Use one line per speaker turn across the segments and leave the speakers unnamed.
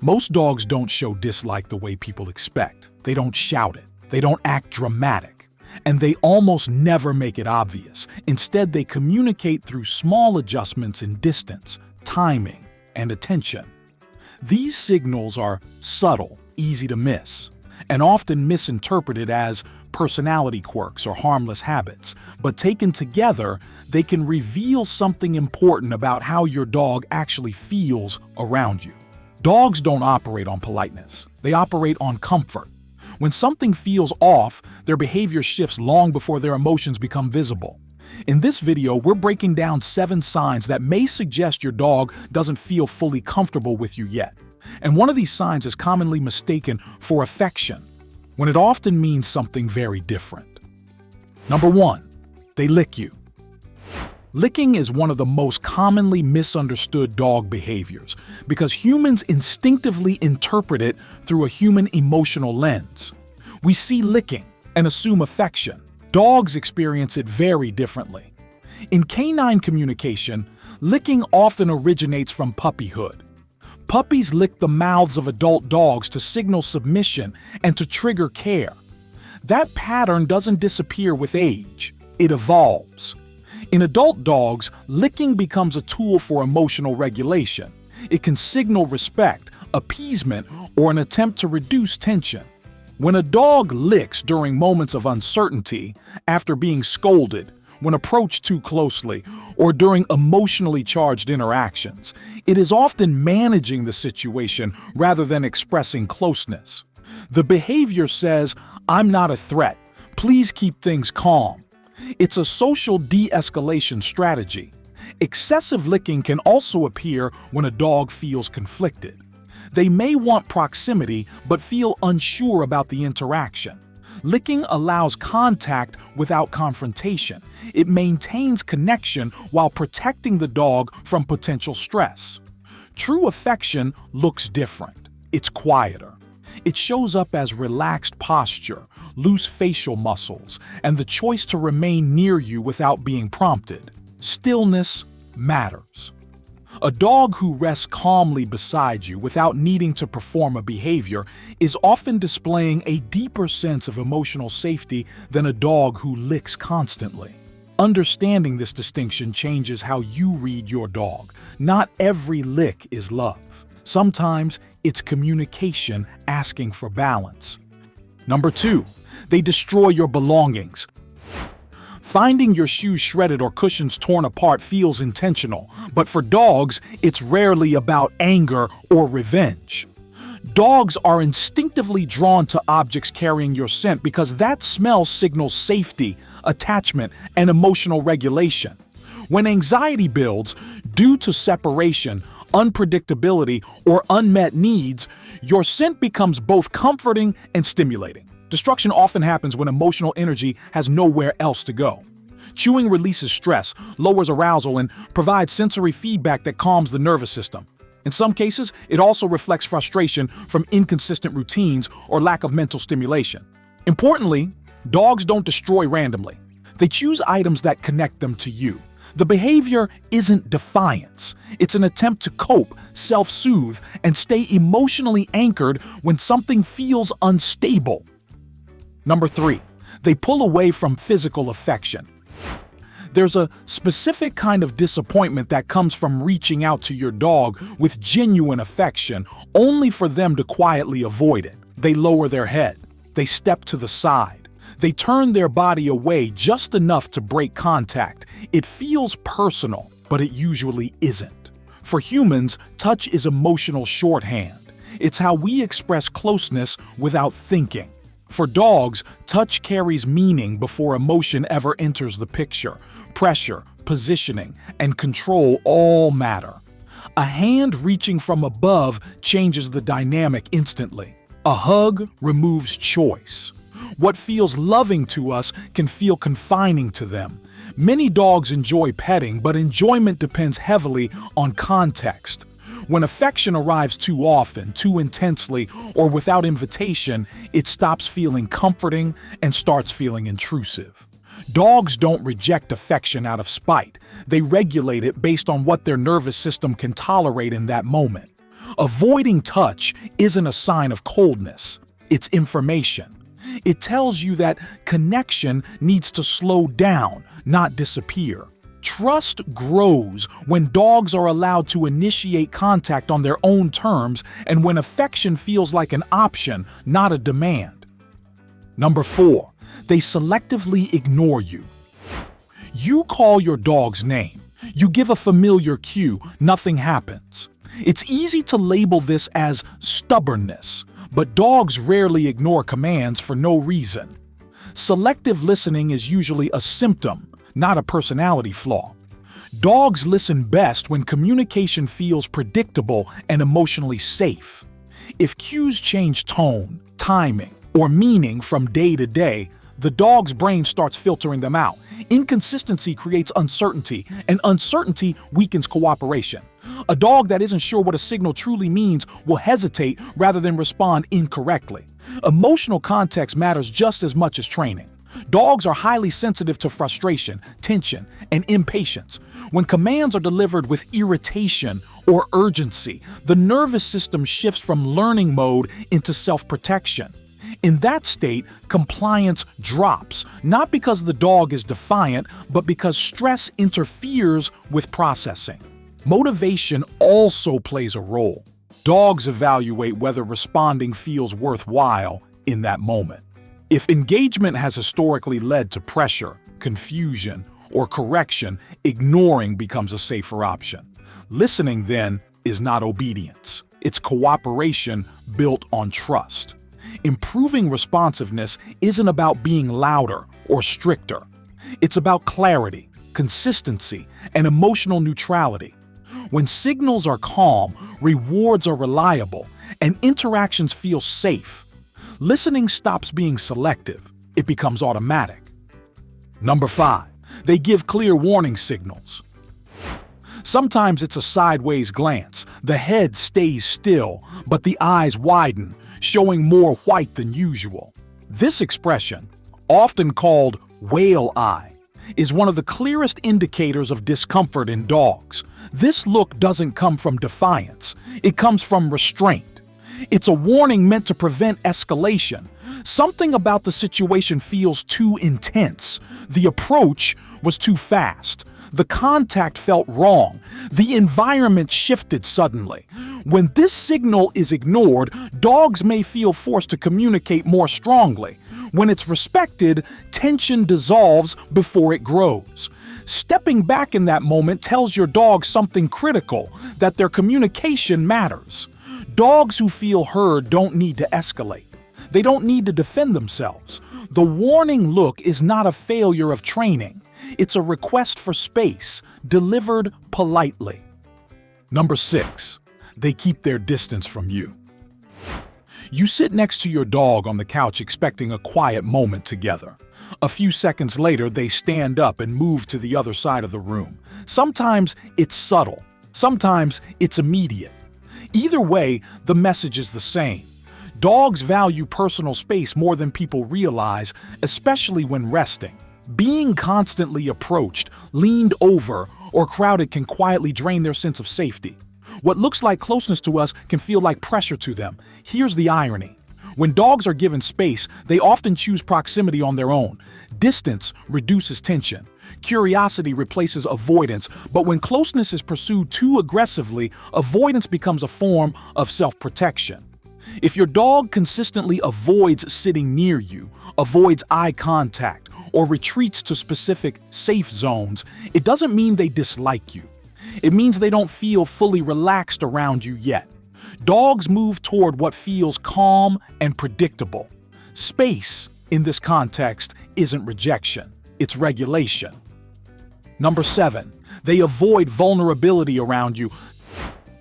Most dogs don't show dislike the way people expect. They don't shout it. They don't act dramatic. And they almost never make it obvious. Instead, they communicate through small adjustments in distance, timing, and attention. These signals are subtle, easy to miss, and often misinterpreted as personality quirks or harmless habits. But taken together, they can reveal something important about how your dog actually feels around you. Dogs don't operate on politeness. They operate on comfort. When something feels off, their behavior shifts long before their emotions become visible. In this video, we're breaking down 7 signs that may suggest your dog doesn't feel fully comfortable with you yet. And one of these signs is commonly mistaken for affection, when it often means something very different. Number 1, they lick you. Licking is one of the most commonly misunderstood dog behaviors because humans instinctively interpret it through a human emotional lens. We see licking and assume affection. Dogs experience it very differently. In canine communication, licking often originates from puppyhood. Puppies lick the mouths of adult dogs to signal submission and to trigger care. That pattern doesn't disappear with age. It evolves. In adult dogs, licking becomes a tool for emotional regulation. It can signal respect, appeasement, or an attempt to reduce tension. When a dog licks during moments of uncertainty, after being scolded, when approached too closely, or during emotionally charged interactions, it is often managing the situation rather than expressing closeness. The behavior says, "I'm not a threat. Please keep things calm." It's a social de-escalation strategy. Excessive licking can also appear when a dog feels conflicted. They may want proximity but feel unsure about the interaction. Licking allows contact without confrontation. It maintains connection while protecting the dog from potential stress. True affection looks different. It's quieter. It shows up as relaxed posture, loose facial muscles, and the choice to remain near you without being prompted. Stillness matters. A dog who rests calmly beside you without needing to perform a behavior is often displaying a deeper sense of emotional safety than a dog who licks constantly. Understanding this distinction changes how you read your dog. Not every lick is love. Sometimes it's communication asking for balance. Number 2, they destroy your belongings. Finding your shoes shredded or cushions torn apart feels intentional, but for dogs, it's rarely about anger or revenge. Dogs are instinctively drawn to objects carrying your scent because that smell signals safety, attachment, and emotional regulation. When anxiety builds due to separation, unpredictability, or unmet needs, your scent becomes both comforting and stimulating. Destruction often happens when emotional energy has nowhere else to go. Chewing releases stress, lowers arousal, and provides sensory feedback that calms the nervous system. In some cases, it also reflects frustration from inconsistent routines or lack of mental stimulation. Importantly, dogs don't destroy randomly. They choose items that connect them to you. The behavior isn't defiance. It's an attempt to cope, self-soothe, and stay emotionally anchored when something feels unstable. Number 3, they pull away from physical affection. There's a specific kind of disappointment that comes from reaching out to your dog with genuine affection, only for them to quietly avoid it. They lower their head. They step to the side. They turn their body away just enough to break contact. It feels personal, but it usually isn't. For humans, touch is emotional shorthand. It's how we express closeness without thinking. For dogs, touch carries meaning before emotion ever enters the picture. Pressure, positioning, and control all matter. A hand reaching from above changes the dynamic instantly. A hug removes choice. What feels loving to us can feel confining to them. Many dogs enjoy petting, but enjoyment depends heavily on context. When affection arrives too often, too intensely, or without invitation, it stops feeling comforting and starts feeling intrusive. Dogs don't reject affection out of spite. They regulate it based on what their nervous system can tolerate in that moment. Avoiding touch isn't a sign of coldness, it's information. It tells you that connection needs to slow down, not disappear. Trust grows when dogs are allowed to initiate contact on their own terms and when affection feels like an option, not a demand. Number 4, they selectively ignore you. You call your dog's name. You give a familiar cue, nothing happens. It's easy to label this as stubbornness, but dogs rarely ignore commands for no reason. Selective listening is usually a symptom, not a personality flaw. Dogs listen best when communication feels predictable and emotionally safe. If cues change tone, timing, or meaning from day to day, the dog's brain starts filtering them out. Inconsistency creates uncertainty, and uncertainty weakens cooperation. A dog that isn't sure what a signal truly means will hesitate rather than respond incorrectly. Emotional context matters just as much as training. Dogs are highly sensitive to frustration, tension, and impatience. When commands are delivered with irritation or urgency, the nervous system shifts from learning mode into self-protection. In that state, compliance drops, not because the dog is defiant, but because stress interferes with processing. Motivation also plays a role. Dogs evaluate whether responding feels worthwhile in that moment. If engagement has historically led to pressure, confusion, or correction, ignoring becomes a safer option. Listening, then, is not obedience. It's cooperation built on trust. Improving responsiveness isn't about being louder or stricter. It's about clarity, consistency, and emotional neutrality. When signals are calm, rewards are reliable, and interactions feel safe, listening stops being selective. It becomes automatic. Number 5, they give clear warning signals. Sometimes it's a sideways glance. The head stays still, but the eyes widen, showing more white than usual. This expression, often called whale eye, is one of the clearest indicators of discomfort in dogs. This look doesn't come from defiance. It comes from restraint. It's a warning meant to prevent escalation. Something about the situation feels too intense. The approach was too fast. The contact felt wrong. The environment shifted suddenly. When this signal is ignored, dogs may feel forced to communicate more strongly. When it's respected, tension dissolves before it grows. Stepping back in that moment tells your dog something critical, that their communication matters. Dogs who feel heard don't need to escalate. They don't need to defend themselves. The warning look is not a failure of training. It's a request for space, delivered politely. Number 6, they keep their distance from you. You sit next to your dog on the couch expecting a quiet moment together. A few seconds later, they stand up and move to the other side of the room. Sometimes it's subtle, sometimes it's immediate. Either way, the message is the same. Dogs value personal space more than people realize, especially when resting. Being constantly approached, leaned over, or crowded can quietly drain their sense of safety. What looks like closeness to us can feel like pressure to them. Here's the irony. When dogs are given space, they often choose proximity on their own. Distance reduces tension. Curiosity replaces avoidance, but when closeness is pursued too aggressively, avoidance becomes a form of self-protection. If your dog consistently avoids sitting near you, avoids eye contact, or retreats to specific safe zones, it doesn't mean they dislike you. It means they don't feel fully relaxed around you yet. Dogs move toward what feels calm and predictable. Space, in this context, isn't rejection, it's regulation. Number 7, they avoid vulnerability around you.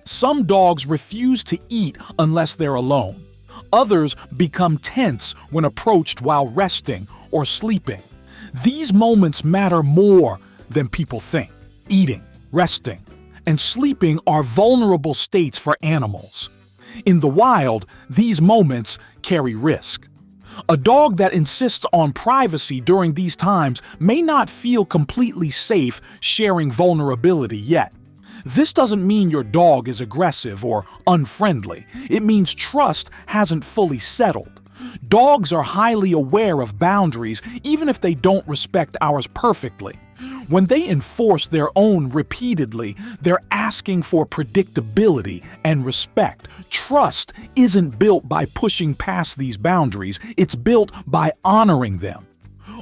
Some dogs refuse to eat unless they're alone. Others become tense when approached while resting or sleeping. These moments matter more than people think. Eating, resting, and sleeping are vulnerable states for animals. In the wild, these moments carry risk. A dog that insists on privacy during these times may not feel completely safe sharing vulnerability yet. This doesn't mean your dog is aggressive or unfriendly. It means trust hasn't fully settled. Dogs are highly aware of boundaries even if they don't respect ours perfectly. When they enforce their own repeatedly, they're asking for predictability and respect. Trust isn't built by pushing past these boundaries, it's built by honoring them.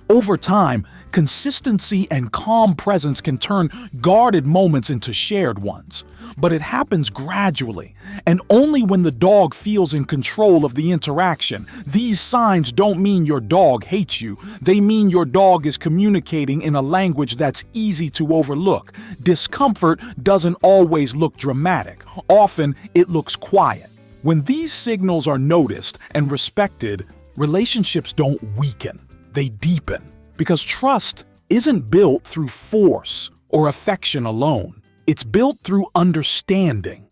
Over time, consistency and calm presence can turn guarded moments into shared ones. But it happens gradually, and only when the dog feels in control of the interaction. These signs don't mean your dog hates you. They mean your dog is communicating in a language that's easy to overlook. Discomfort doesn't always look dramatic. Often, it looks quiet. When these signals are noticed and respected, relationships don't weaken. They deepen, because trust isn't built through force or affection alone. It's built through understanding.